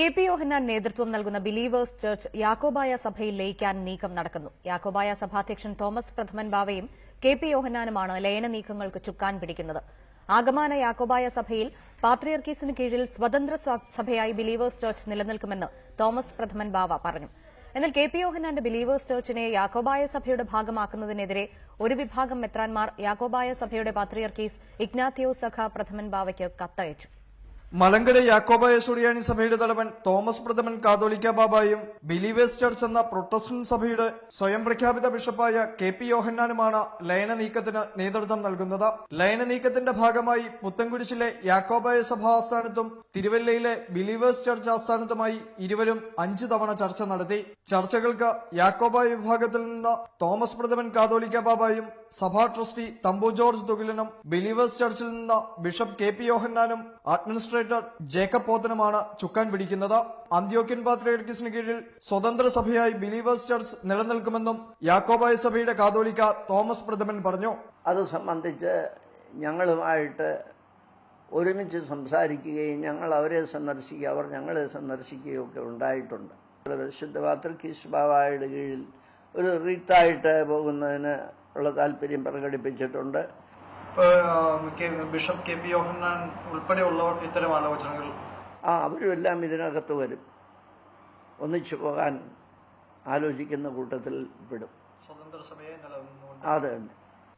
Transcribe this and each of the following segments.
K P. യോഹന്നാൻ നേതൃത്വം നൽകുന്ന believers church Yakobaya സഭയിൽ ലയിക്കാൻ നീക്കം നടക്കുന്നു. യാക്കോബായ സഭാധ്യക്ഷൻ തോമസ് പ്രഥമൻ ബാവയും കെ.പി. യോഹന്നാനുമാണ് ലയന നീക്കങ്ങൾക്ക് ചുക്കാൻ പിടിക്കുന്നത്. ആഗമാന യാക്കോബായ സഭയിൽ പാത്രിയർക്കീസിന് കീഴിൽ സ്വതന്ത്ര സഭയായി ബിലീവേഴ്സ് ചർച്ച് നിലനിൽക്കുമെന്ന് തോമസ് പ്രഥമൻ ബാവ പറഞ്ഞു. എന്നാൽ കെ.പി. യോഹന്നാന്റെ ബിലീവേഴ്സ് ചർച്ചിനെ യാക്കോബായ സഭയുടെ ഭാഗമാക്കുന്നതിനെതിരെ ഒരു വിഭാഗം മെത്രാൻമാർ യാക്കോബായ സഭയുടെ പാത്രിയർക്കീസ് ഇഗ്നാത്തിയോസ് സഖ പ്രഥമൻ ബാവയ്ക്ക് കത്തയച്ചു. മലങ്കര യാക്കോബായ സുറിയാനി സഭയുടെ തലവൻ തോമസ് പ്രഥമൻ കാതോലിക്ക ബാബായും ബിലീവേഴ്സ് ചർച്ച് എന്ന പ്രൊട്ടസ്റ്റന്റ് സഭയുടെ സ്വയം പ്രഖ്യാപിത ബിഷപ്പായ കെ.പി. യോഹന്നാനുമാണ് ലയന നീക്കത്തിന് നേതൃത്വം നൽകുന്നത്. ലയന നീക്കത്തിന്റെ ഭാഗമായി പുത്തൻകുരിശിലെ യാക്കോബായ സഭ ആസ്ഥാനത്തും തിരുവല്ലയിലെ ബിലീവേഴ്സ് ചർച്ച് ആസ്ഥാനത്തുമായി ഇരുവരും 5 തവണ ചർച്ച നടത്തി. ചർച്ചകൾക്ക് യാക്കോബായ വിഭാഗത്തിൽ നിന്ന് തോമസ് പ്രഥമൻ കാതോലിക്ക ബാബായും സഭാ ട്രസ്റ്റി തമ്പു ജോർജ് തുകിലനും ബിലീവേഴ്സ് ചർച്ചിൽ നിന്ന് ബിഷപ്പ് കെ.പി. യോഹന്നാനും അഡ്മിനിസ്ട്രേറ്റർ ജേക്കബ് പോത്തനുമാണ് ചുക്കാൻ പിടിക്കുന്നത്. അന്ത്യോക്യൻ പാത്രിയർക്കീസിന് കീഴിൽ സ്വതന്ത്ര സഭയായി ബിലീവേഴ്സ് ചർച്ച് നിലനിൽക്കുമെന്നും യാക്കോബായ സഭയുടെ കാതോലിക്ക തോമസ് പ്രഥമൻ പറഞ്ഞു. അത് സംബന്ധിച്ച് ഞങ്ങളുമായിട്ട് ഒരുമിച്ച് സംസാരിക്കുകയും ഞങ്ങൾ അവരെ സന്ദർശിക്കുക, അവർ ഞങ്ങളെ സന്ദർശിക്കുകയും ഒക്കെ ഉണ്ടായിട്ടുണ്ട്. വിശുദ്ധ പാത്രിയർക്കീസ് ബാവായുടെ കീഴിൽ ഒരു റീത്തായിട്ട് പോകുന്നതിന് ഉള്ള താല്പര്യം പ്രകടിപ്പിച്ചിട്ടുണ്ട്. Bishop K P. യോഹന്നാൻ ഉൾപ്പെടെയുള്ളവർ ഇത്തരം ആലോചനകൾ അവരുമെല്ലാം ഇതിനകത്ത് വരും. ഒന്നിച്ചു പോകാൻ ആലോചിക്കുന്ന കൂട്ടത്തിൽ പെടും. അതെ.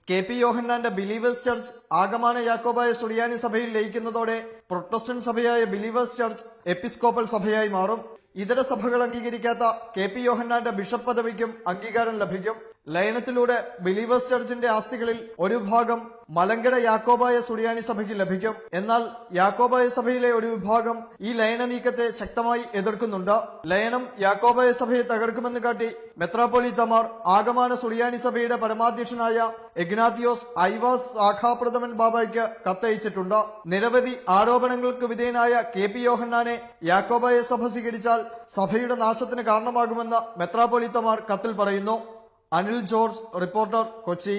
കെ.പി. യോഹന്നാന്റെ ബിലീവേഴ്സ് ചർച്ച് ആഗമാന യാക്കോബായ സുറിയാനി സഭയിൽ ലയിക്കുന്നതോടെ പ്രൊട്ടസ്റ്റന്റ് സഭയായ ബിലീവേഴ്സ് ചർച്ച് എപ്പിസ്കോപ്പൽ സഭയായി മാറും. ഇതര സഭകൾ അംഗീകരിക്കാത്ത കെ.പി. യോഹന്നാന്റെ ബിഷപ്പ് പദവിക്കും അംഗീകാരം ലഭിക്കും. ലയനത്തിലൂടെ ബിലീവേഴ്സ് ചർച്ചിന്റെ ആസ്തികളിൽ ഒരു ഭാഗം മലങ്കര യാക്കോബായ സുറിയാനി സഭയ്ക്ക് ലഭിക്കും. എന്നാൽ യാക്കോബായ സഭയിലെ ഒരു വിഭാഗം ഈ ലയന നീക്കത്തെ ശക്തമായി എതിർക്കുന്നുണ്ട്. ലയനം യാക്കോബായ സഭയെ തകർക്കുമെന്ന് കാട്ടി മെത്രാപ്പൊലീത്തമാർ ആഗമാന സുറിയാനി സഭയുടെ പരമാധ്യക്ഷനായ ഇഗ്നാത്തിയോസ് ഐവാസ് സാഖാപ്രഥമൻ ബാബയ്ക്ക് കത്തയച്ചിട്ടുണ്ട്. നിരവധി ആരോപണങ്ങൾക്ക് വിധേയനായ കെ.പി. യോഹന്നാനെ യാക്കോബായ സഭ സ്വീകരിച്ചാൽ സഭയുടെ നാശത്തിന് കാരണമാകുമെന്ന് മെത്രാപ്പൊലീത്തമാർ കത്തിൽ പറയുന്നു. Anil George, reporter, Kochi.